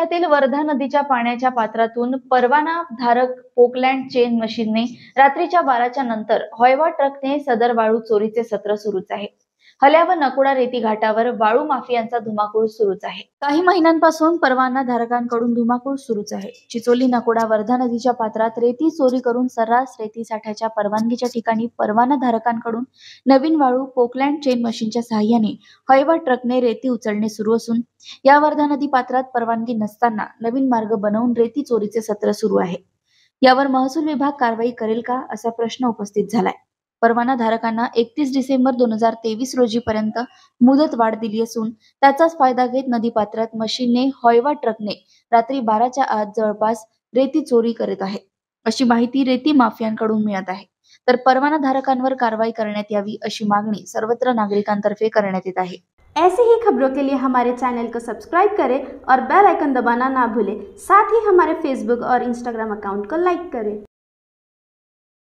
जिल्ह्यातील वर्धा नदीच्या पाण्याच्या पात्रातून परवाना धारक पोकलँड चेन मशीनने रात्रीच्या 12च्या नंतर हॉयवा ट्रकने सदर वाळू चोरीचे सत्र सुरूच आहे. हल्या व नकोडा रेती घाटावर वाळू माफियांचा धुमाकूळ सुरूच आहे. काही महिन्यांपासून परवाना धारकांकडून धुमाकूळ सुरूच आहे. चिचोली नकोडा वर्धा नदीच्या पात्रात रेती चोरी करून सर्रास रेती साठ्याच्या परवानगीच्या ठिकाणी परवाना धारकांकडून नवीन वाळू पोकलँड चेन मशीनच्या सहाय्याने हॉयवा ट्रकने रेती उचलणे सुरू असून या वर्धा नदी पात्रात परवानगी नसताना नवीन मार्ग बनवून रेती चोरीचे सत्र सुरू आहे. यावर महसूल विभाग कारवाई करेल का असा प्रश्न उपस्थित झालाय. परवाना धारकांना 31 डिसेंबर 2023 रोजी पर्यंत मुदत वाढ दिली असून त्याचाच फायदा घेत नदीपात्रात मशीनने हॉयवा ट्रकने रात्री 12च्या आत जवळपास रेती चोरी करत आहे अशी माहिती रेती माफियांकडून मिळत आहे. तर परवाना धारकांवर कारवाई करण्यात यावी अशी मागणी सर्वत्र नागरिकांतर्फे करण्यात येत आहे. ऐसे ही खबरों के लिए हमारे चैनल को सब्सक्राइब करें और बेल आइकन दबाना ना भूलें। साथ ही हमारे फेसबुक और इंस्टाग्राम अकाउंट को लाइक करें।